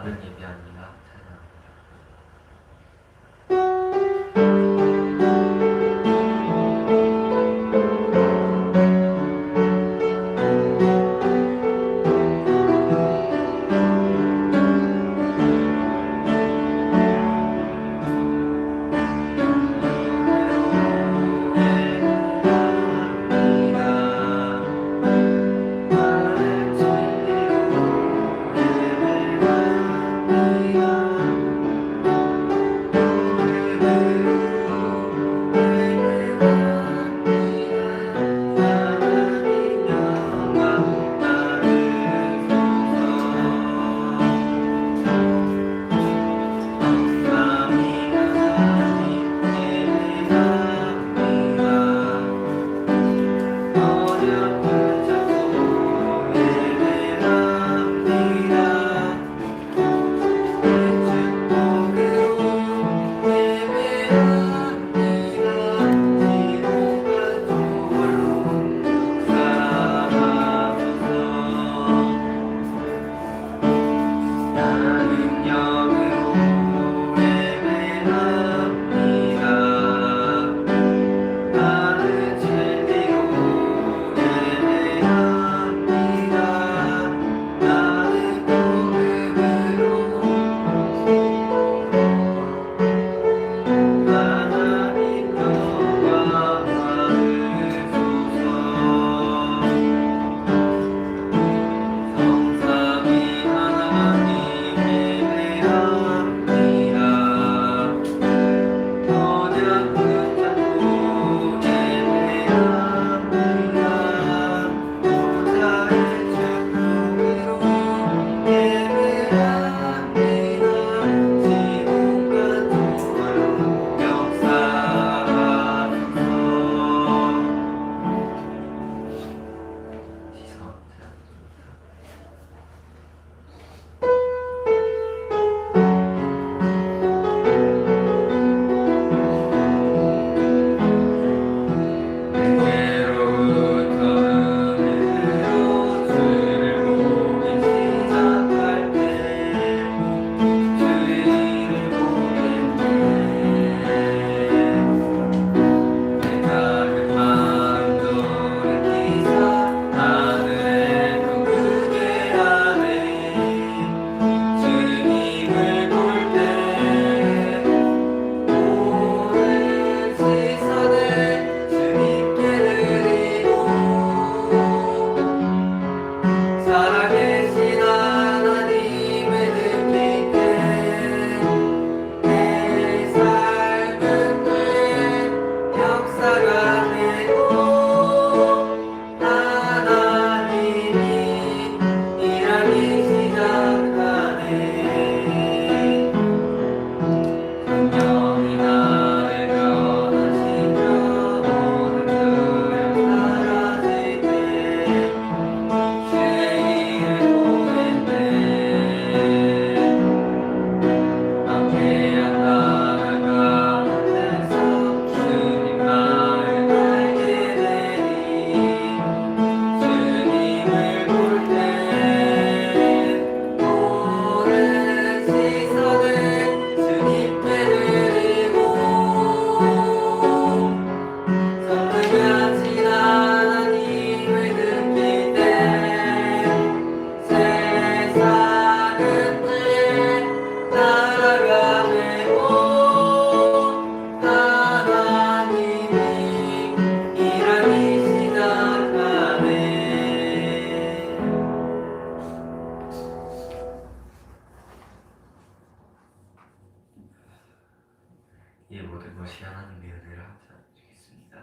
받은 예배합니다. 찬양합니다. 이 모든 것이 하나님의 은혜라 드리겠습니다.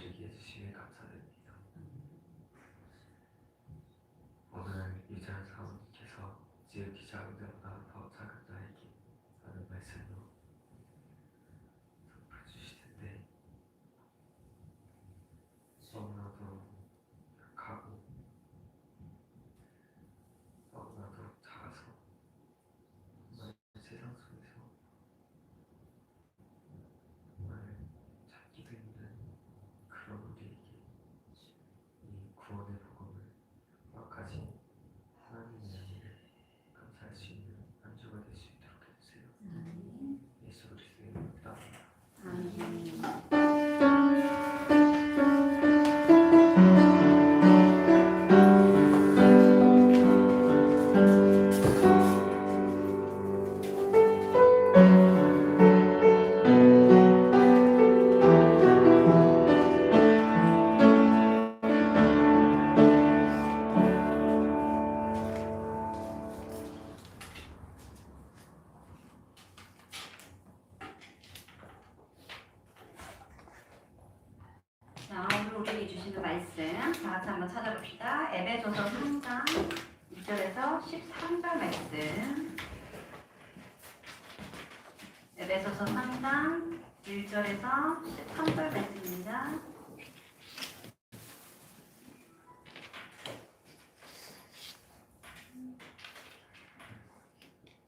이르게 해주시며 감사드립니다. 오늘 유전 사모님께서 지극히 작은 자보다 더 작은 자에게 하는 말씀으로 선포해 주실 텐데 너무나도 약하고 너무나도 작아서 정말 세상 속에서 정말 찾기도 힘든 그런 우리에게 이 구원의 복음을 허락하신 하나님의 은혜를 감사할 수 있는 한 주가 될 수 있도록 해주세요. 예수 그리스도의 이름으로 기도합니다. 자, 오늘 우리에게 주시는 말씀 다 같이 한번 찾아봅시다. 에베소서 3장 1절에서 13절 말씀. 에베소서 3장 1절에서 13절 말씀입니다.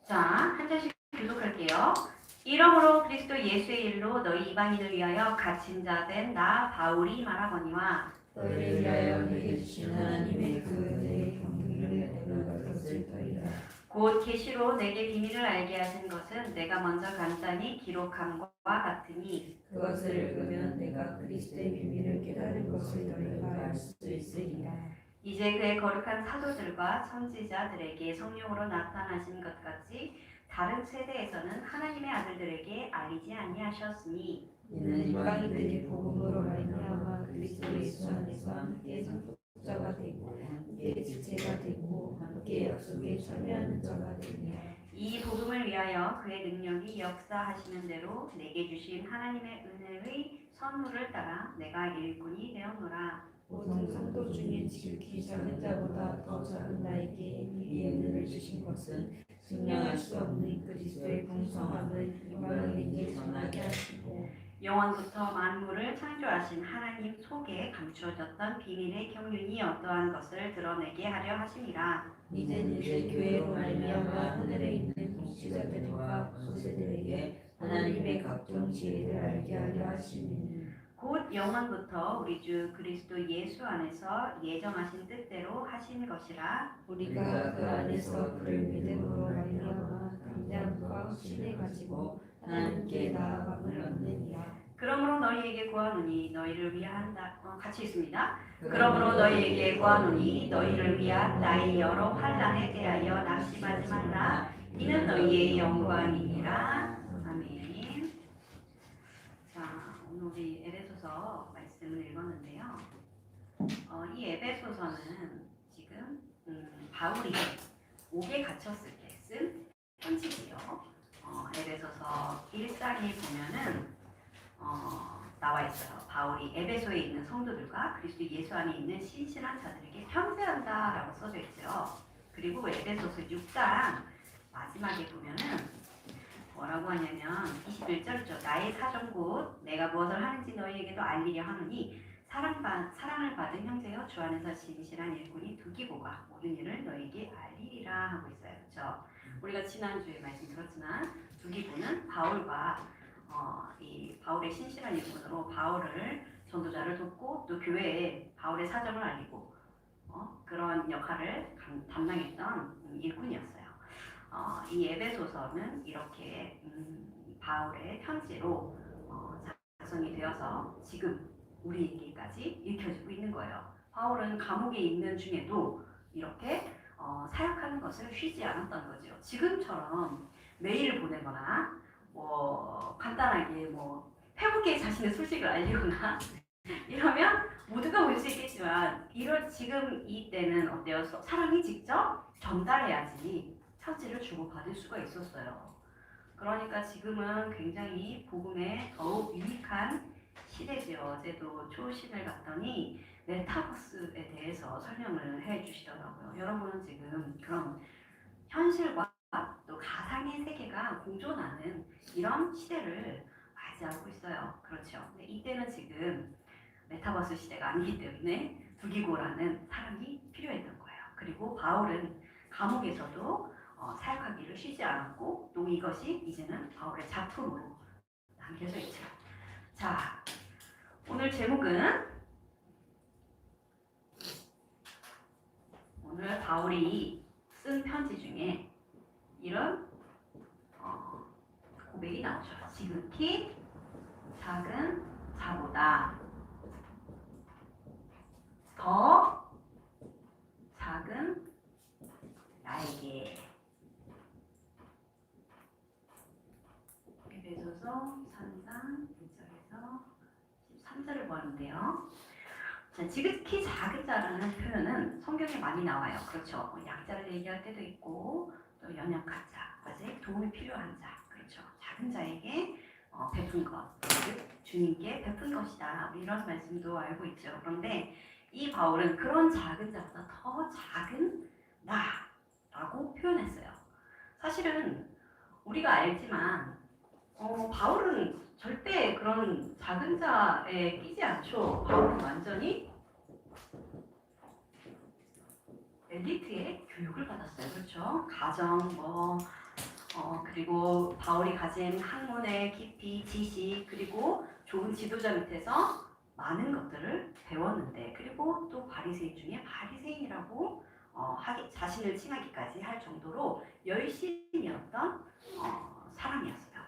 자, 한 절씩 교독할게요. 이러므로 그리스도 예수의 일로 너희 이방인을 위하여 갇힌 자 된 나 바울이 말하거니와 너희를 위하여 내게 주신 하나님의 그 은혜의 경륜을 내가 그것을 더이라. 곧 계시로 내게 비밀을 알게 하신 것은 내가 먼저 간단히 기록함과 같으니 그것을 읽으면 내가 그리스도의 비밀을 깨달은 것을 너희가 알 수 있으리라. 이제 그의 거룩한 사도들과 선지자들에게 성령으로 나타나신 것 같이 다른 세대에서는 하나님의 아들들에게 알리지 아니하셨으니 이는 이방인들이 복음으로 말미암아 그리스도 예수 안에서 함께 상속자가 되고 함께 지체가 되고 함께 약속에 참여하는 자가 되며 이 복음을 위하여 그의 능력이 역사하시는 대로 내게 주신 하나님의 은혜의 선물을 따라 내가 일꾼이 되었노라. 보통 상도 중에 지극히 작은 자보다 더 작은 나에게 미리 은혜를 주신 것은 증명할 수 없는 그리스도의 풍성함을 이방인에게 전하게 하시고 영원부터 만물을 창조하신 하나님 속에 감추어졌던 비밀의 경륜이 어떠한 것을 드러내게 하려 하심이라. 이제 교회로 말미암아 하늘에 있는 통치자들과 권세들에게 하나님의 각종 지혜를 알게 하려 하시니 곧 영원부터 우리 주 그리스도 예수 안에서 예정하신 뜻대로 하신 것이라. 우리가 그 안에서 그를 믿음으로 말미암아 감당과 신을 가지고 하나님께 나아감을 얻느니라. 그러므로 너희에게 구하노니 너희를 위한다. 같이 있습니다. 그러므로 너희에게 구하노니 너희를 위한 나의 여러 환난에 대하여 낙심하지 말라. 이는 너희의 영광이니라. 아멘. 자, 오늘 우리 에베소서 말씀을 읽었는데요. 이 에베소서는 지금 바울이 옥에 갇혔을 때 쓴 편지지요. 에베소서 1장에 보면은 나와 있어요. 바울이 에베소에 있는 성도들과 그리스도 예수 안에 있는 신실한 자들에게 편지한다라고 써져 있죠. 그리고 에베소서 6장 마지막에 보면은 뭐라고 하냐면 21절이죠. 나의 사정 곧 내가 무엇을 하는지 너희에게도 알리려 하노니 사랑을 받은 형제여 주 안에서 진실한 일꾼이 두기보가 모든 일을 너희에게 알리리라 하고 있어요. 그렇죠? 우리가 지난주에 말씀 들었지만 두기보는 바울과 이 바울의 신실한 일꾼으로 바울을 전도자를 돕고 또 교회에 바울의 사정을 알리고 그런 역할을 담당했던 일꾼이었어요. 이 에베소서는 이렇게 바울의 편지로 작성이 되어서 지금 우리에게까지 읽혀지고 있는 거예요. 바울은 감옥에 있는 중에도 이렇게 사역하는 것을 쉬지 않았던 거죠. 지금처럼 메일을 보내거나 간단하게 페북에 자신의 소식을 알리거나 이러면 모두가 볼 수 있겠지만 지금 이때는 어때요? 사람이 직접 전달해야지 편지를 주고받을 수가 있었어요. 그러니까 지금은 굉장히 복음에 더욱 유익한 시대죠. 어제도 초심을 갔더니 메타버스에 대해서 설명을 해주시더라고요. 여러분은 지금 그런 현실과 또 가상의 세계가 공존하는 이런 시대를 맞이하고 있어요. 그렇죠. 근데 이때는 지금 메타버스 시대가 아니기 때문에 두기고라는 사람이 필요했던 거예요. 그리고 바울은 감옥에서도 사역하기를 쉬지 않았고 또 이것이 이제는 바울의 작품으로 남겨져 있죠. 자, 오늘 제목은 오늘 바울이 쓴 편지 중에 이런 고백이 나오죠. 지극히 작은 자보다 더 작은 나에게. 에베소서 3장 1절에서 13절을 보았는데요. 자, 지극히 작은 자라는 표현은 성경에 많이 나와요. 그렇죠. 약자를 얘기할 때도 있고 또 연약한 자, 아직 도움이 필요한 자, 그렇죠. 작은 자에게 베푼 것, 즉 주님께 베푼 것이다. 이런 말씀도 알고 있죠. 그런데 이 바울은 그런 작은 자보다 더 작은 나라고 표현했어요. 사실은 우리가 알지만 바울은 절대 그런 작은 자에 끼지 않죠. 바울은 완전히 엘리트의 교육을 받았어요. 그렇죠? 가정, 그리고 바울이 가진 학문의 깊이, 지식, 그리고 좋은 지도자 밑에서 많은 것들을 배웠는데, 그리고 또 바리새인 중에 바리새인이라고 자신을 칭하기까지 할 정도로 열심이었던 사람이었어요.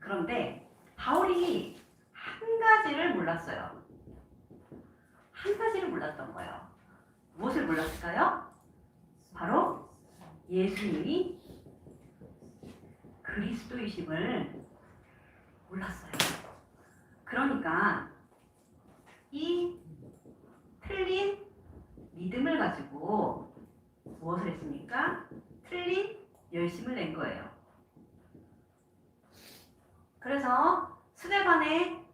그런데 바울이 한 가지를 몰랐어요. 한 가지를 몰랐던 거예요. 무엇을 몰랐을까요? 바로 예수님이 그리스도이심을 몰랐어요. 그러니까 이 틀린 믿음을 가지고 무엇을 했습니까? 틀린 열심을 낸 거예요. 그래서 스데반의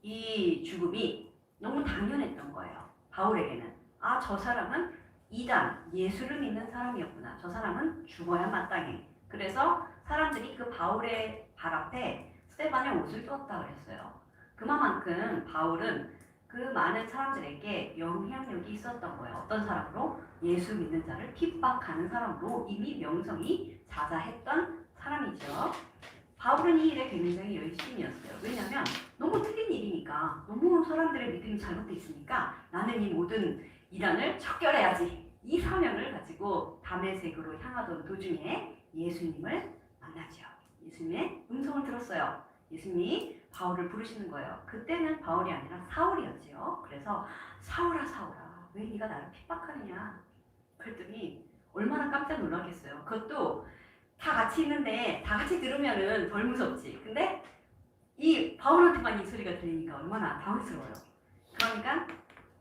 이 죽음이 너무 당연했던 거예요. 바울에게는. 아, 저 사람은 이단, 예수를 믿는 사람이었구나. 저 사람은 죽어야 마땅해. 그래서 사람들이 그 바울의 발 앞에 스데반의 옷을 떴다 그랬어요. 그만큼 바울은 그 많은 사람들에게 영향력이 있었던 거예요. 어떤 사람으로? 예수 믿는 자를 핍박하는 사람으로 이미 명성이 자자했던 사람이죠. 바울은 이 일에 굉장히 열심이었어요. 왜냐하면 너무 틀린 일이니까, 너무 사람들의 믿음이 잘못되어 있으니까 나는 이 모든 이단을 척결해야지. 이 사명을 가지고 다메섹으로 향하던 도중에 예수님을 만나죠. 예수님의 음성을 들었어요. 예수님이 바울을 부르시는 거예요. 그때는 바울이 아니라 사울이었지요. 그래서 사울아 사울아 왜 네가 나를 핍박하느냐. 그랬더니 얼마나 깜짝 놀라겠어요. 그것도 다 같이 있는데 다 같이 들으면은 덜 무섭지. 근데 이 바울한테만 이 소리가 들리니까 얼마나 당황스러워요. 그러니까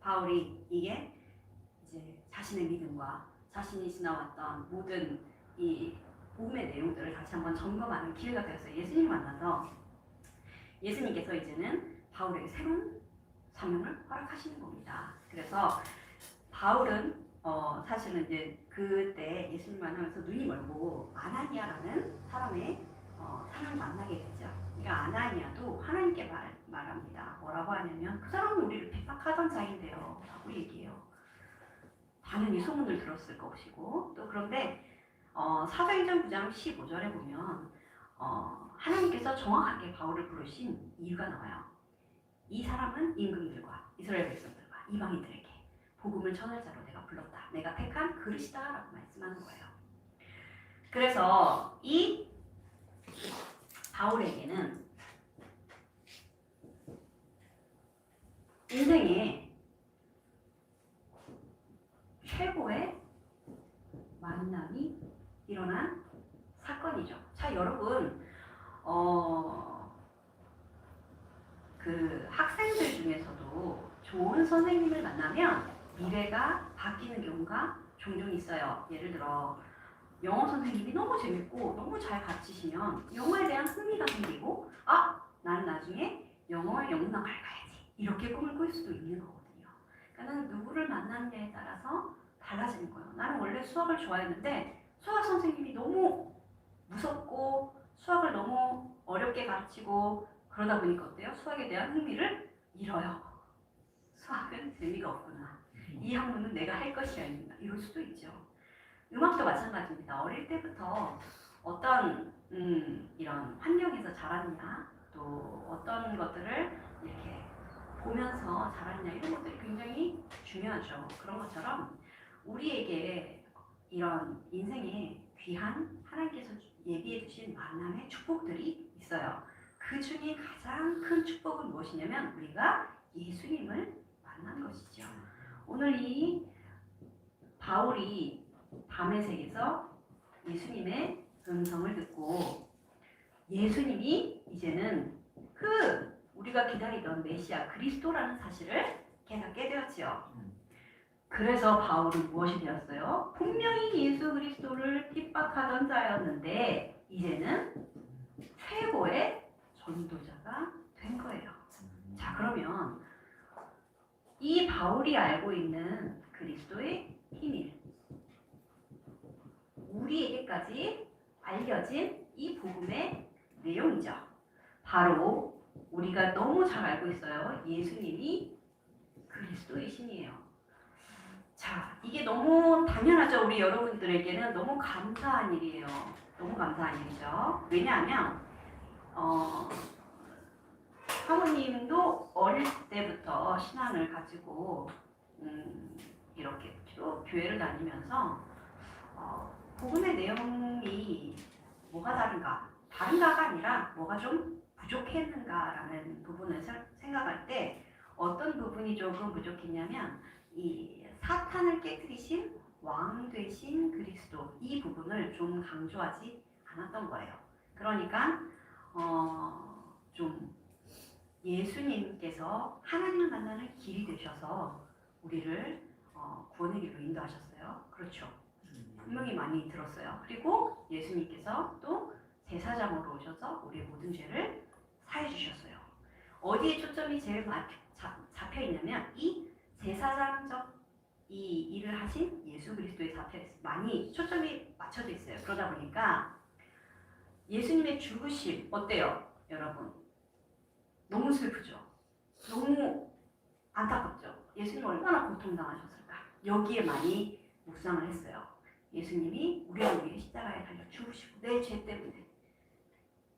바울이 이게 이제 자신의 믿음과 자신이 지나왔던 모든 이 복음의 내용들을 다시 한번 점검하는 기회가 되었어요. 예수님을 만나서 예수님께서 이제는 바울에게 새로운 사명을 허락하시는 겁니다. 그래서 바울은 사실은 이제 그때 예수님 만나면서 눈이 멀고 아나니아라는 사람의 사람을 만나게 되죠. 그러니까 아나니아도 하나님께 말합니다. 뭐라고 하냐면 그 사람은 우리를 핍박하던 자인데요 라고 얘기해요. 당연히 소문을 들었을 것이고 또 그런데 사도행전 9장 15절에 보면 하나님께서 정확하게 바울을 부르신 이유가 나와요. 이 사람은 임금들과 이스라엘 백성들과 이방인들에게 복음을 전할 자로 내가 불렀다. 내가 택한 그릇이다 라고 말씀하는 거예요. 그래서 이 바울에게는 인생의 최고의 만남이 일어난 사건이죠. 자, 여러분, 그 학생들 중에서도 좋은 선생님을 만나면 미래가 바뀌는 경우가 종종 있어요. 예를 들어 영어 선생님이 너무 재밌고 너무 잘 가르치시면 영어에 대한 흥미가 생기고 나는 나중에 영원 갈 가야지 이렇게 꿈을 꿀 수도 있는 거거든요. 그러니까 누구를 만나느냐에 따라서 달라지는 거예요. 나는 원래 수학을 좋아했는데 수학 선생님이 너무 무섭고 수학을 너무 어렵게 가르치고 그러다 보니까 어때요? 수학에 대한 흥미를 잃어요. 수학은 재미가 없구나. 이 학문은 내가 할 것이 아니구나. 이럴 수도 있죠. 음악도 마찬가지입니다. 어릴 때부터 어떤 이런 환경에서 자랐냐, 또 어떤 것들을 이렇게 보면서 자랐냐 이런 것들이 굉장히 중요하죠. 그런 것처럼 우리에게 이런 인생에 귀한 하나님께서 예비해 두신 만남의 축복들이 있어요. 그 중에 가장 큰 축복은 무엇이냐면 우리가 예수님을 만난 것이죠. 오늘 이 바울이 담에색에서 예수님의 음성을 듣고 예수님이 이제는 그 우리가 기다리던 메시아 그리스도라는 사실을 깨닫게 되었지요. 그래서 바울은 무엇이 되었어요? 분명히 예수 그리스도를 핍박하던 자였는데 이제는 최고의 전도자가 된 거예요. 자, 그러면 이 바울이 알고 있는 그리스도의 비밀, 우리에게까지 알려진 이 복음의 내용이죠. 바로 우리가 너무 잘 알고 있어요. 예수님이 그리스도의 신이에요. 자, 이게 너무 당연하죠. 우리 여러분들에게는 너무 감사한 일이에요. 너무 감사한 일이죠. 왜냐하면 사모님도 어릴 때부터 신앙을 가지고 이렇게 또 교회를 다니면서 복음의 내용이 뭐가 다른가가 아니라 뭐가 좀 부족했는가라는 부분을 생각할 때 어떤 부분이 조금 부족했냐면 이 사탄을 깨뜨리신 왕 되신 그리스도 이 부분을 좀 강조하지 않았던 거예요. 그러니까 좀 예수님께서 하나님을 만나는 길이 되셔서 우리를 구원의 길로 인도하셨어요. 그렇죠. 분명히 많이 들었어요. 그리고 예수님께서 또 제사장으로 오셔서 우리의 모든 죄를 사해 주셨어요. 어디에 초점이 제일 잡혀 있냐면 이 제사장적 이 일을 하신 예수 그리스도에 많이 초점이 맞춰져 있어요. 그러다 보니까 예수님의 죽으심 어때요, 여러분? 너무 슬프죠. 너무 안타깝죠. 예수님 얼마나 고통당하셨을까? 여기에 많이 묵상을 했어요. 예수님이 우리를 위해 십자가에 달려 죽으시고 내 죄 때문에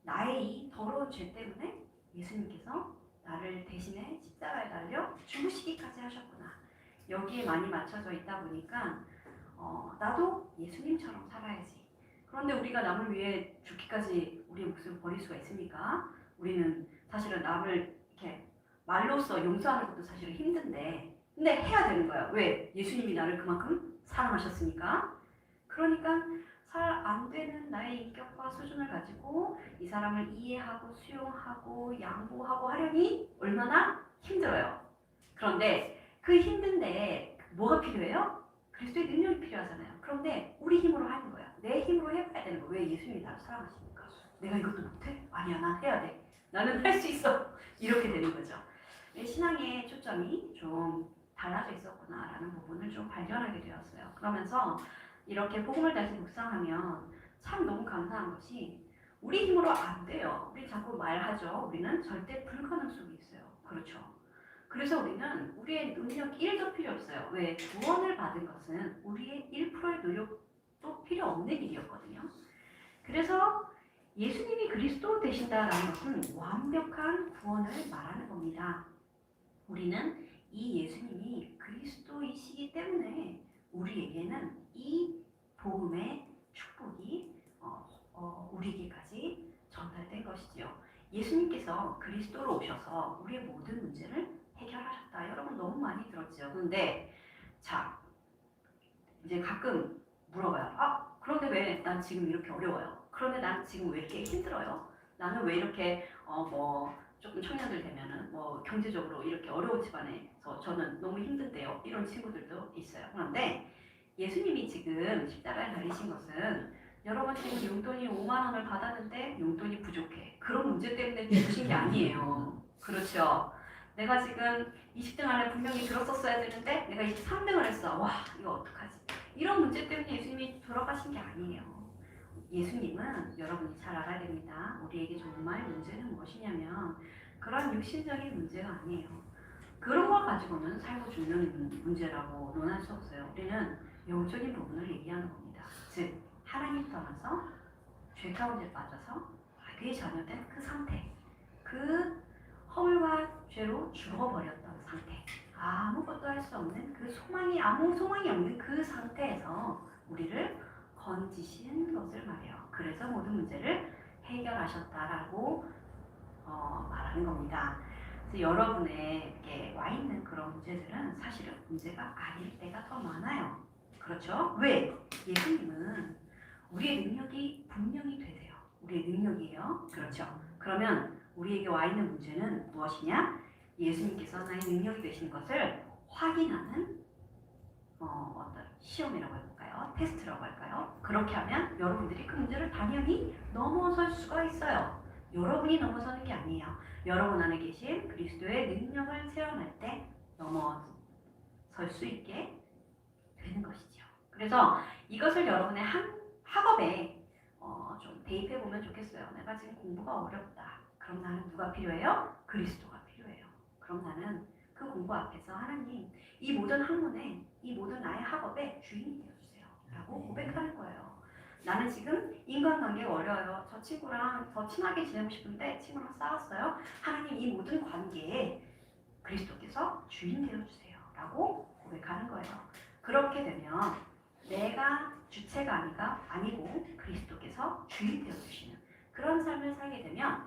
나의 이 더러운 죄 때문에 예수님께서 나를 대신해 십자가에 달려 죽으시기까지 하셨구나. 여기에 많이 맞춰져 있다 보니까 나도 예수님처럼 살아야지. 그런데 우리가 남을 위해 죽기까지 우리의 목숨을 버릴 수가 있습니까? 우리는 사실은 남을 이렇게 말로써 용서하는 것도 사실은 힘든데 근데 해야 되는 거야. 왜? 예수님이 나를 그만큼 사랑하셨으니까. 그러니까 잘 안 되는 나의 인격과 수준을 가지고 이 사람을 이해하고 수용하고 양보하고 하려니 얼마나 힘들어요. 그런데 그 힘든데 뭐가 필요해요? 그리스도의 능력이 필요하잖아요. 그런데 우리 힘으로 하는 거야. 내 힘으로 해봐야 되는 거야. 왜? 예수님이 나를 사랑하시니까. 내가 이것도 못해? 아니야, 난 해야 돼. 나는 할 수 있어. 이렇게 되는 거죠. 신앙의 초점이 좀 달라져 있었구나라는 부분을 좀 발견하게 되었어요. 그러면서 이렇게 복음을 다시 묵상하면 참 너무 감사한 것이 우리 힘으로 안 돼요. 우리 자꾸 말하죠. 우리는 절대 불가능 속에 있어요. 그렇죠. 그래서 우리는 우리의 능력 1도 필요 없어요. 왜? 구원을 받은 것은 우리의 1%의 노력도 필요 없는 일이었거든요. 그래서 예수님이 그리스도 되신다라는 것은 완벽한 구원을 말하는 겁니다. 우리는 이 예수님이 그리스도이시기 때문에 우리에게는 이 복음의 축복이 우리에게까지 전달된 것이지요. 예수님께서 그리스도로 오셔서 우리의 모든 문제를 해결하셨다. 여러분 너무 많이 들었죠. 그런데 자 이제 가끔 물어봐요. 그런데 왜 난 지금 이렇게 어려워요? 그런데 난 지금 왜 이렇게 힘들어요? 나는 왜 이렇게 조금 청년들 되면은 경제적으로 이렇게 어려운 집안에서 저는 너무 힘든데요. 이런 친구들도 있어요. 그런데 예수님이 지금 십자가에 달리신 것은 여러분 지금 용돈이 5만 원을 받았는데 용돈이 부족해. 그런 문제 때문에 죽으신 게 아니에요. 그렇죠. 내가 지금 20등 안에 분명히 들었었어야 되는데 내가 23등을 했어. 와, 이거 어떡하지? 이런 문제 때문에 예수님이 돌아가신 게 아니에요. 예수님은 여러분이 잘 알아야 됩니다. 우리에게 정말 문제는 무엇이냐면 그런 육신적인 문제가 아니에요. 그런 걸 가지고는 살고 죽는 문제라고 논할 수 없어요. 우리는 영적인 부분을 얘기하는 겁니다. 즉 하나님 떠나서 죄 가운데 빠져서 악의 자녀된 그 상태, 그 허물과 죄로 죽어버렸던 상태, 아무것도 할 수 없는 그 소망이 아무 소망이 없는 그 상태에서 우리를 건지신 것을 말해요. 그래서 모든 문제를 해결하셨다라고 말하는 겁니다. 그래서 여러분에게 와 있는 그런 문제들은 사실은 문제가 아닐 때가 더 많아요. 그렇죠? 왜? 예수님은 우리의 능력이 분명히 되세요. 우리의 능력이에요. 그렇죠? 그러면 우리에게 와 있는 문제는 무엇이냐? 예수님께서 나의 능력이 되신 것을 확인하는 어떤 시험이라고 해볼까요? 테스트라고 할까요? 그렇게 하면 여러분들이 그 문제를 당연히 넘어설 수가 있어요. 여러분이 넘어서는 게 아니에요. 여러분 안에 계신 그리스도의 능력을 체험할 때 넘어설 수 있게 되는 것이죠. 그래서 이것을 여러분의 학업에 좀 대입해 보면 좋겠어요. 내가 지금 공부가 어렵다. 그럼 나는 누가 필요해요? 그리스도가 필요해요. 그럼 나는 그 공부 앞에서 하나님, 이 모든 학문에, 이 모든 나의 학업에 주인이 되어주세요. 라고 고백하는 거예요. 나는 지금 인간관계가 어려워요. 저 친구랑 더 친하게 지내고 싶은데 친구랑 싸웠어요. 하나님, 이 모든 관계에 그리스도께서 주인 되어주세요. 라고 고백하는 거예요. 그렇게 되면 내가 주체가 아니고 그리스도께서 주인 되어주시는 그런 삶을 살게 되면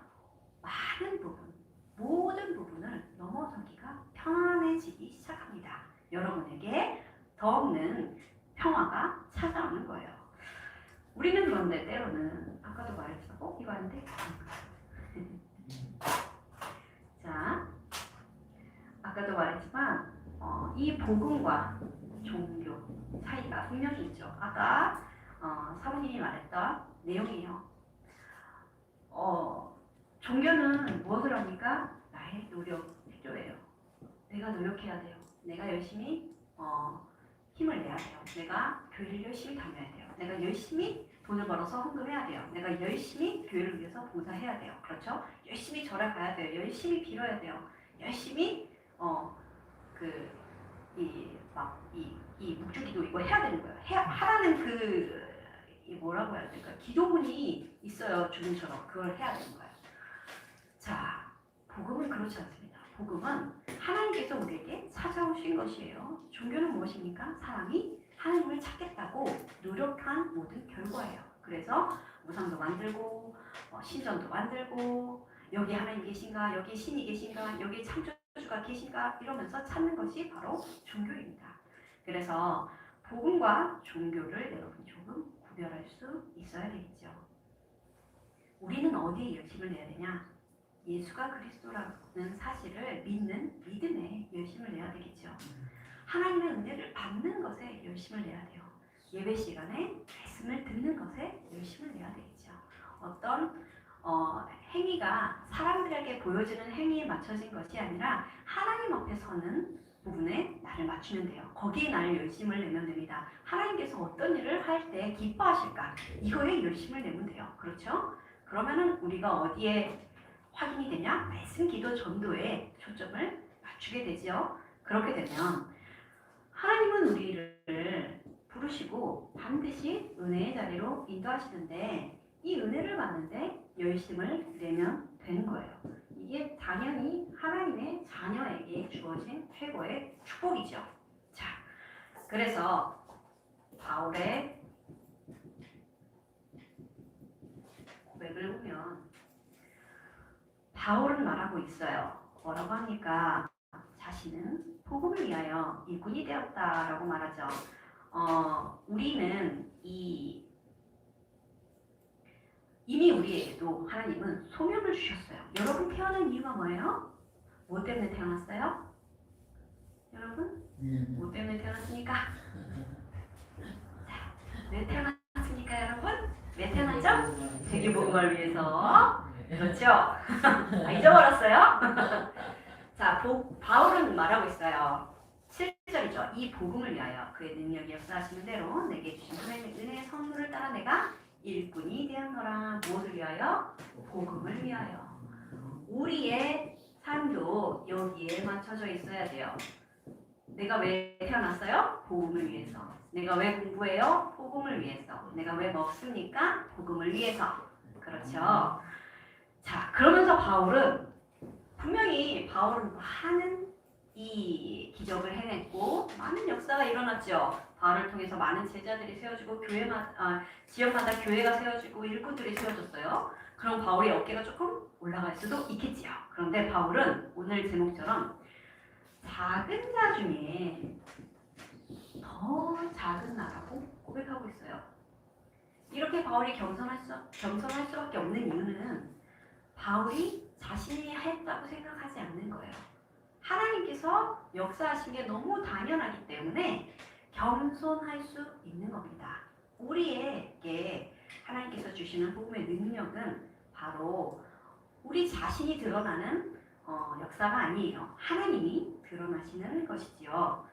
많은 부분, 모든 부분을 넘어서기가 편안해지기 시작합니다. 여러분에게 더 없는 평화가 찾아오는 거예요. 우리는 그런데 때로는 아까도 말했어. 이거 안 돼? 자, 아까도 말했지만 이 복음과 종교 차이가 분명히 있죠. 아까 사모님이 말했던 내용이에요. 종교는 무엇을 합니까? 나의 노력 필요해요. 내가 노력해야 돼요. 내가 열심히 힘을 내야 돼요. 내가 교회를 열심히 다녀야 돼요. 내가 열심히 돈을 벌어서 헌금해야 돼요. 내가 열심히 교회를 위해서 봉사해야 돼요. 그렇죠? 열심히 절에 가야 돼요. 열심히 빌어야 돼요. 열심히 이 묵주기도 이거 해야 되는 거예요. 하라는 뭐라고 해야 될까? 기도문이 있어요. 주문처럼 그걸 해야 되는 거예요. 자, 복음은 그렇지 않습니다. 복음은 하나님께서 우리에게 찾아오신 것이에요. 종교는 무엇입니까? 사람이 하나님을 찾겠다고 노력한 모든 결과예요. 그래서 우상도 만들고 신전도 만들고 여기 하나님 계신가? 여기 신이 계신가? 여기 창조주가 계신가? 이러면서 찾는 것이 바로 종교입니다. 그래서 복음과 종교를 여러분 조금 구별할 수 있어야 되겠죠. 우리는 어디에 열심을 내야 되냐? 예수가 그리스도라는 사실을 믿는 믿음에 열심을 내야 되겠죠. 하나님의 은혜를 받는 것에 열심을 내야 돼요. 예배 시간에 말씀을 듣는 것에 열심을 내야 되겠죠. 어떤 행위가 사람들에게 보여지는 행위에 맞춰진 것이 아니라 하나님 앞에 서는 부분에 나를 맞추면 돼요. 거기에 나를 열심을 내면 됩니다. 하나님께서 어떤 일을 할 때 기뻐하실까? 이거에 열심을 내면 돼요. 그렇죠? 그러면은 우리가 어디에 확인이 되냐? 말씀, 기도, 전도에 초점을 맞추게 되죠. 그렇게 되면 하나님은 우리를 부르시고 반드시 은혜의 자리로 인도하시는데 이 은혜를 받는데 열심을 내면 되는 거예요. 이게 당연히 하나님의 자녀에게 주어진 최고의 축복이죠. 자, 그래서 바울의 고백을 보면 바울은 말하고 있어요. 뭐라고 합니까? 자신은 복음을 위하여 일꾼이 되었다라고 말하죠. 우리는 이미 우리에게도 하나님은 소명을 주셨어요. 여러분 태어난 이유가 뭐예요? 뭐 때문에 태어났어요? 여러분? 뭐 때문에 태어났습니까? 자, 왜 태어났습니까 여러분? 왜 태어났죠? 세계복음을 위해서 그렇죠? 잊어버렸어요? 자, 바울은 말하고 있어요. 7절이죠. 이 복음을 위하여 그의 능력이 역사하시는 대로 내게 주신 하나님의 은혜의 선물을 따라 내가 일꾼이 되었노라. 무엇을 위하여? 복음을 위하여. 우리의 삶도 여기에 맞춰져 있어야 돼요. 내가 왜 태어났어요? 복음을 위해서. 내가 왜 공부해요? 복음을 위해서. 내가 왜 먹습니까? 복음을 위해서. 그렇죠. 자, 그러면서 분명히 바울은 많은 이 기적을 해냈고 많은 역사가 일어났죠. 바울을 통해서 많은 제자들이 세워지고 지역마다 교회가 세워지고 일꾼들이 세워졌어요. 그럼 바울의 어깨가 조금 올라갈 수도 있겠지요. 그런데 바울은 오늘 제목처럼 작은 자 중에 더 작은 나라고 고백하고 있어요. 이렇게 바울이 겸손할 수밖에 없는 이유는 바울이 자신이 했다고 생각하지 않는 거예요. 하나님께서 역사하신 게 너무 당연하기 때문에 겸손할 수 있는 겁니다. 우리에게 하나님께서 주시는 복음의 능력은 바로 우리 자신이 드러나는 역사가 아니에요. 하나님이 드러나시는 것이지요.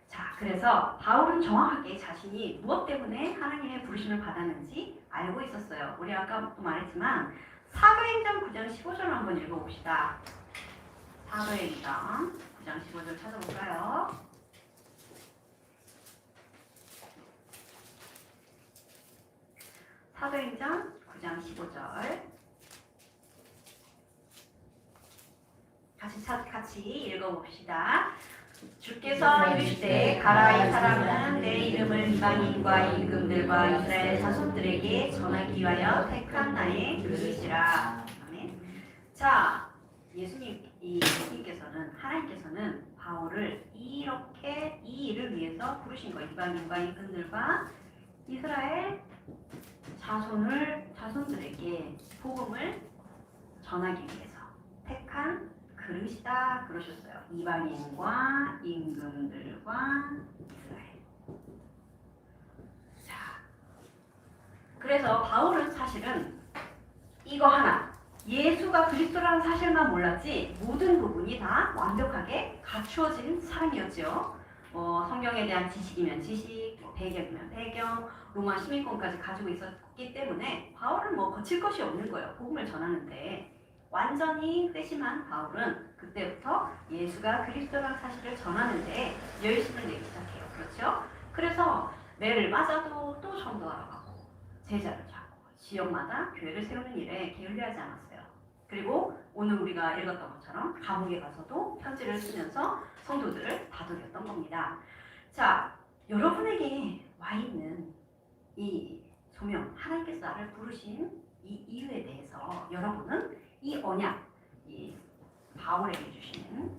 자, 그래서 바울은 정확하게 자신이 무엇 때문에 하나님의 부르심을 받았는지 알고 있었어요. 우리 아까도 말했지만 사도행전 9장 15절을 한번 읽어봅시다. 사도행전 9장 15절 찾아볼까요? 사도행전 9장 15절 같이 읽어봅시다. 주께서 이르시되 가라. 이 사람은 내 이름을 이방인과 임금들과 이스라엘 자손들에게 전하기 위하여 택한 나의 그릇이라. 아멘. 자, 예수님께서는 하나님께서는 바울을 이렇게 이 일을 위해서 부르신 거예요. 이방인과 임금들과 이스라엘 자손들에게 복음을 전하기 위해서 택한 그릇이다 그러셨어요. 이방인과 임금들과 이스라엘. 자, 그래서 바울은 사실은 이거 하나, 예수가 그리스도라는 사실만 몰랐지 모든 부분이 다 완벽하게 갖추어진 사람이었죠. 성경에 대한 지식이면 지식, 배경이면 배경, 로마 시민권까지 가지고 있었기 때문에 바울은 거칠 것이 없는 거예요. 복음을 전하는데. 완전히 회심한 바울은 그때부터 예수가 그리스도라는 사실을 전하는데 열심을 내기 시작해요. 그렇죠? 그래서 매를 맞아도 또 전도하러 가고 제자를 찾고 지역마다 교회를 세우는 일에 게을리하지 않았어요. 그리고 오늘 우리가 읽었던 것처럼 감옥에 가서도 편지를 쓰면서 성도들을 다독였던 겁니다. 자, 여러분에게 와 있는 이 소명, 하나님께서 나를 부르신 이 이유에 대해서 여러분은 이 언약, 이 바울에게 주시는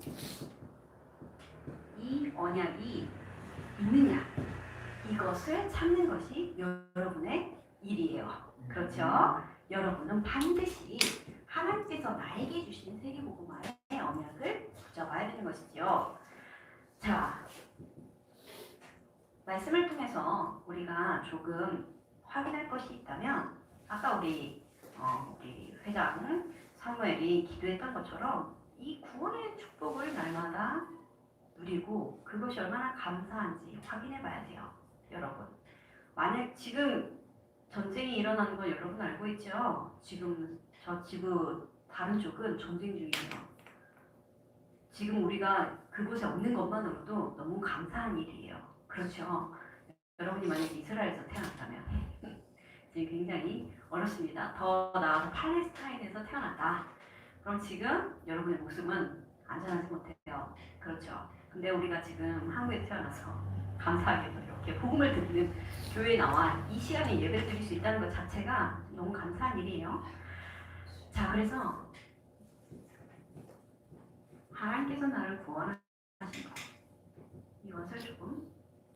이 언약이 있느냐, 이것을 찾는 것이 여러분의 일이에요. 그렇죠? 여러분은 반드시 하나님께서 나에게 주신 세계복음화의 언약을 붙잡아야 되는 것이죠. 자, 말씀을 통해서 우리가 조금 확인할 것이 있다면 아까 우리 회장 사무엘이 기도했던 것처럼 이 구원의 축복을 날마다 누리고 그것이 얼마나 감사한지 확인해 봐야 돼요. 여러분, 만약 지금 전쟁이 일어나는 걸 여러분 알고 있죠? 지금 저 지구 다른 쪽은 전쟁 중이에요. 지금 우리가 그곳에 없는 것만으로도 너무 감사한 일이에요. 그렇죠? 여러분이 만약에 이스라엘에서 태어났다면 지금 굉장히 어렵습니다. 더 나아서 팔레스타인에서 태어났다. 그럼 지금 여러분의 목숨은 안전하지 못해요. 그렇죠? 근데 우리가 지금 한국에 태어나서 감사하게도 이렇게 복음을 듣는 교회에 나와 이 시간에 예배를 드릴 수 있다는 것 자체가 너무 감사한 일이에요. 자, 그래서 하나님께서 나를 구원하신 것, 이것을 조금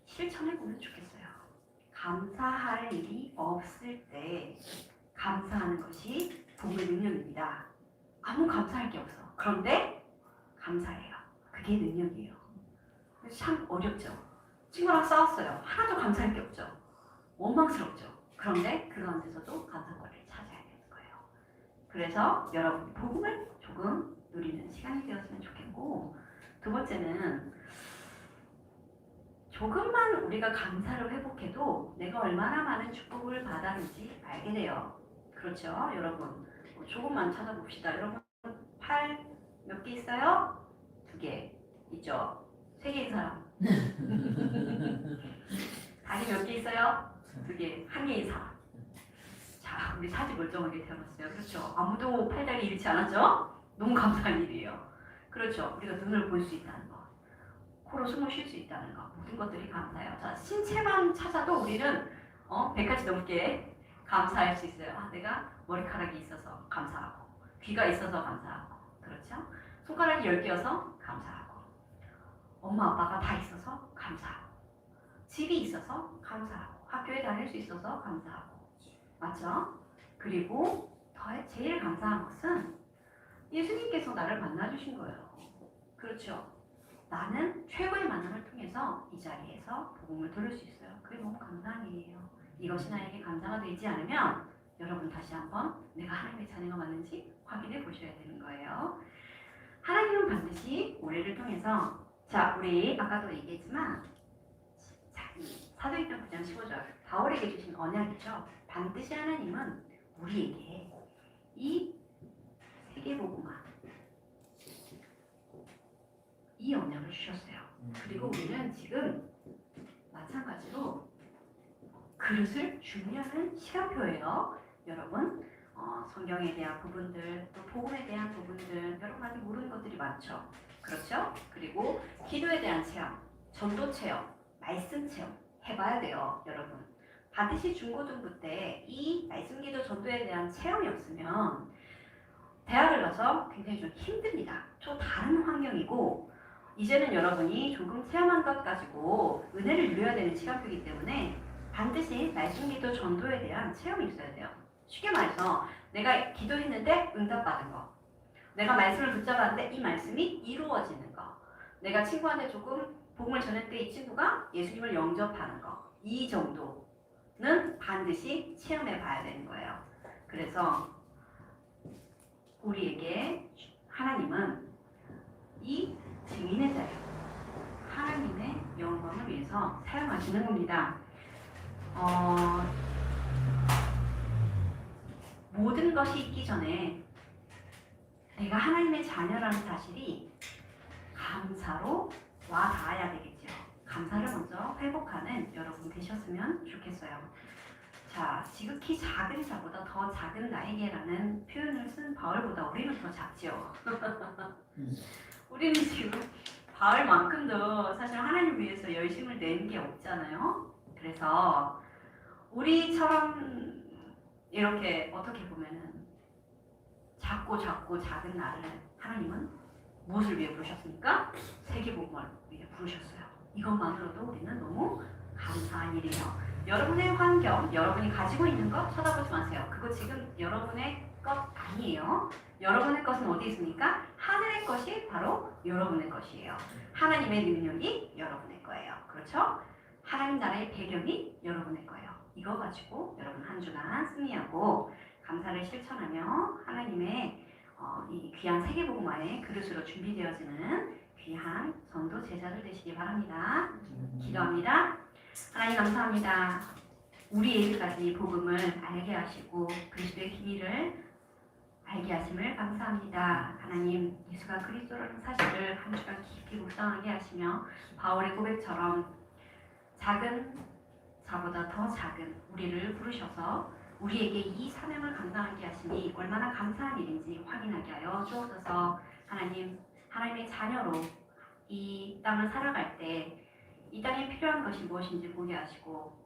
실천해 보면 좋겠어요. 감사할 일이 없을 때 감사하는 것이 복음의 능력입니다. 아무 감사할 게 없어. 그런데 감사해요. 그게 능력이에요. 참 어렵죠. 친구랑 싸웠어요. 하나도 감사할 게 없죠. 원망스럽죠. 그런데 그 가운데서도 감사거리를 찾아야 되는 거예요. 그래서 여러분 복음을 조금 누리는 시간이 되었으면 좋겠고, 두 번째는 조금만 우리가 감사를 회복해도 내가 얼마나 많은 축복을 받았는지 알게 돼요. 그렇죠, 여러분? 조금만 찾아봅시다. 여러분 팔 몇 개 있어요? 2개 있죠? 3개인 사람. 다리 몇 개 있어요? 2개, 1개인 사람. 자, 우리 사지 멀쩡하게 태어났어요. 그렇죠? 아무도 팔다리 잃지 않았죠? 너무 감사한 일이에요. 그렇죠? 우리가 눈을 볼 수 있다는 거, 코로 숨을 쉴 수 있다는 거, 모든 것들이 감사해요. 자, 신체만 찾아도 우리는 100가지 넘게 감사할 수 있어요. 아, 내가 머리카락이 있어서 감사하고, 귀가 있어서 감사하고, 그렇죠? 손가락이 10개여서 감사하고, 엄마 아빠가 다 있어서 감사하고, 집이 있어서 감사하고, 학교에 다닐 수 있어서 감사하고, 맞죠? 그리고 제일 감사한 것은 예수님께서 나를 만나주신 거예요. 그렇죠? 나는 최고의 만남을 통해서 이 자리에서 복음을 들을 수 있어요. 그게 너무 감사한 일이에요. 이것이 나에게 감사가 되지 않으면 여러분 다시 한번 내가 하나님의 자녀가 맞는지 확인해 보셔야 되는 거예요. 하나님은 반드시 우리를 통해서, 자, 우리 아까도 얘기했지만 사도행전 9장 15절 바울에게 주신 언약이죠. 반드시 하나님은 우리에게 이 세계복음화, 이 언약을 주셨어요. 그리고 우리는 지금 마찬가지로 그릇을 준비하는 시간표예요. 여러분, 성경에 대한 부분들, 또 복음에 대한 부분들, 여러 가지 모르는 것들이 많죠. 그렇죠? 그리고 기도에 대한 체험, 전도 체험, 말씀 체험 해봐야 돼요. 여러분, 반드시 중고등부 때 이 말씀 기도 전도에 대한 체험이 없으면 대학을 가서 굉장히 좀 힘듭니다. 또 다른 환경이고, 이제는 여러분이 조금 체험한 것 가지고 은혜를 누려야 되는 시간표이기 때문에 반드시 말씀 기도 전도에 대한 체험이 있어야 돼요. 쉽게 말해서 내가 기도했는데 응답받은 거, 내가 말씀을 붙잡았는데 이 말씀이 이루어지는 거, 내가 친구한테 조금 복음을 전했는데 이 친구가 예수님을 영접하는 거, 이 정도는 반드시 체험해 봐야 되는 거예요. 그래서 우리에게 하나님은 이 증인의 자유, 하나님의 영광을 위해서 사용하시는 겁니다. 모든 것이 있기 전에 내가 하나님의 자녀라는 사실이 감사로 와 닿아야 되겠죠. 감사를 먼저 회복하는 여러분 되셨으면 좋겠어요. 자, 지극히 작은 자보다 더 작은 나에게라는 표현을 쓴 바울보다 우리는 더 작지요. 우리는 지금 바울만큼도 사실 하나님 위해서 열심을 내는 게 없잖아요. 그래서 우리처럼 이렇게 어떻게 보면은 작고 작은 나를 하나님은 무엇을 위해 부르셨습니까? 세계복음을 위해 부르셨어요. 이것만으로도 우리는 너무 감사한 일이에요. 여러분의 환경, 여러분이 가지고 있는 것 쳐다보지 마세요. 그거 지금 여러분의 것 아니에요. 여러분의 것은 어디 있습니까? 하늘의 것이 바로 여러분의 것이에요. 하나님의 능력이 여러분의 거예요. 그렇죠? 하나님 나라의 배경이 여러분의 거예요. 이거 가지고 여러분 한 주간 승리하고 감사를 실천하며 하나님의 이 귀한 세계복음화의 그릇으로 준비되어지는 귀한 전도 제자들 되시기 바랍니다. 기도합니다. 하나님 감사합니다. 우리에게까지 복음을 알게 하시고 그리스도의 비밀을 알게 하심을 감사합니다. 하나님, 예수가 그리스도라는 사실을 한 주간 깊이 묵상하게 하시며 바울의 고백처럼 작은 자보다 더 작은 우리를 부르셔서 우리에게 이 사명을 감당하게 하시니 얼마나 감사한 일인지 확인하게 하여 주옵소서. 하나님, 하나님의 자녀로 이 땅을 살아갈 때 이 땅에 필요한 것이 무엇인지 보게 하시고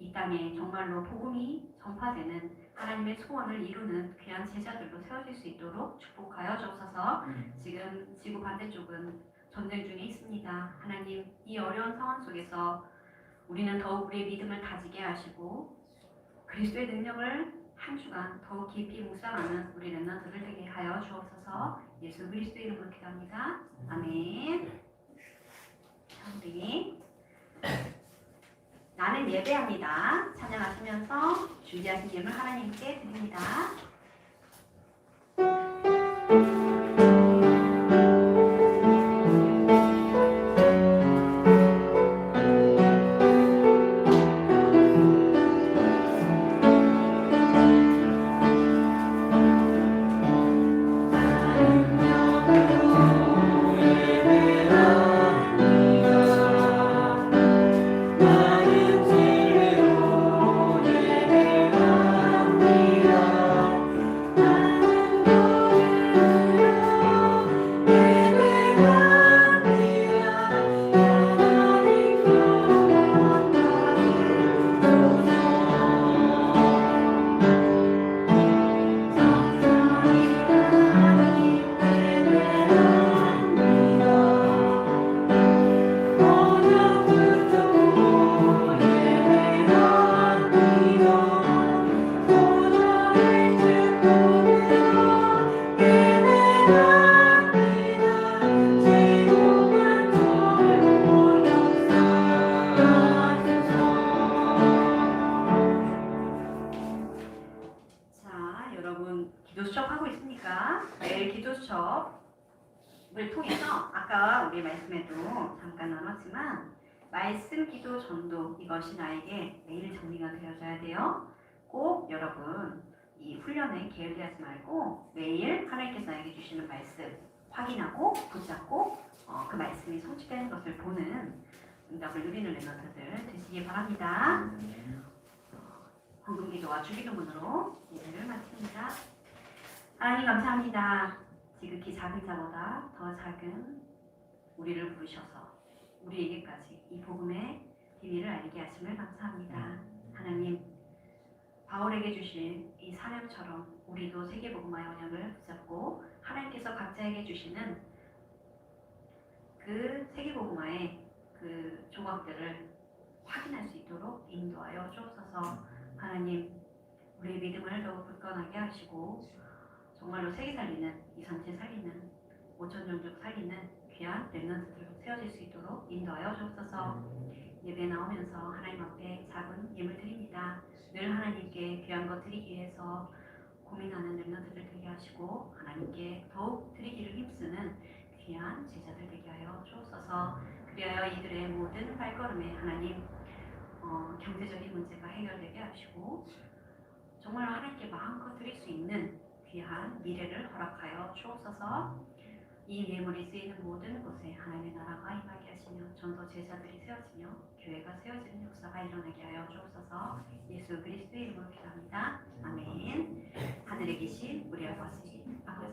이 땅에 정말로 복음이 전파되는 하나님의 소원을 이루는 귀한 제자들로 세워질 수 있도록 축복하여 주옵소서. 지금 지구 반대쪽은 전쟁 중에 있습니다. 하나님, 이 어려운 상황 속에서 우리는 더욱 우리의 믿음을 다지게 하시고 그리스도의 능력을 한 주간 더욱 깊이 묵상하는 우리 렘넌트들 되게 하여 주옵소서. 예수 그리스도의 이름으로 기도합니다. 아멘. 우리 나는 예배합니다. 찬양하시면서 준비하신 예물 하나님께 드립니다. 기도 수첩하고 있습니까? 매일 기도 수첩을 통해서 아까 우리 말씀에도 잠깐 나눴지만 말씀, 기도, 전도 이것이 나에게 매일 정리가 되어져야 돼요. 꼭 여러분 이 훈련에 게을리하지 말고 매일 하나님께서 나에게 주시는 말씀 확인하고 붙잡고 그 말씀이 성취되는 것을 보는 응답을 누리는 랩런트들 되시기 바랍니다. 헌금기도와 주기도문으로 예배를 마칩니다. 하나님 감사합니다. 지극히 작은 자보다 더 작은 우리를 부르셔서 우리에게까지 이 복음의 비밀을 알게 하심을 감사합니다. 하나님 바울에게 주신 이 사명처럼 우리도 세계복음화의 언약을 붙잡고 하나님께서 각자에게 주시는 그 세계복음화의 그 조각들을 확인할 수 있도록 인도하여 주옵소서. 하나님 우리의 믿음을 더욱 굳건하게 하시고 정말로 세계 살리는 이 전체 살리는 5천 종족 살리는 귀한 렘넌트들로 세워질 수 있도록 인도하여 주옵소서. 예배 나오면서 하나님 앞에 작은 예물 드립니다. 늘 하나님께 귀한 것 드리기 위해서 고민하는 렘넌트들 되게 하시고 하나님께 더욱 드리기를 힘쓰는 귀한 제자들 되게 하여 주옵소서. 그리하여 이들의 모든 발걸음에 하나님 경제적인 문제가 해결되게 하시고 정말 하나님께 마음껏 드릴 수 있는 귀한 미래를 허락하여 주옵소서. 이 예물이 쓰이는 모든 곳에 하나님의 나라가 임하게 하시며 전도 제자들이 세워지며 교회가 세워지는 역사가 일어나게 하여 주옵소서. 예수 그리스도의 이름으로 기도합니다. 아멘. 하늘에 계신 우리 아버지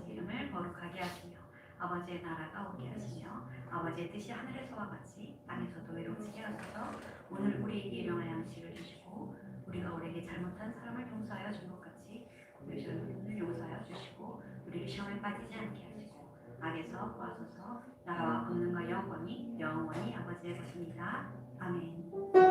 이름을 거룩하게 하시며 아버지의 나라가 오게 하시며 아버지의 뜻이 하늘에서와 같이 땅에서도 이루어지게 하소서. 오늘 우리에게 일용할 양식을 주시고 우리가 우리에게 잘못한 사람을 용서하여 준 것 같이 우리 죄를 용서하여 주시고 우리를 시험에 빠지지 않게 하시고 악에서 구하소서. 나라와 권능과 영광이 영원히 아버지의 것입니다. 아멘.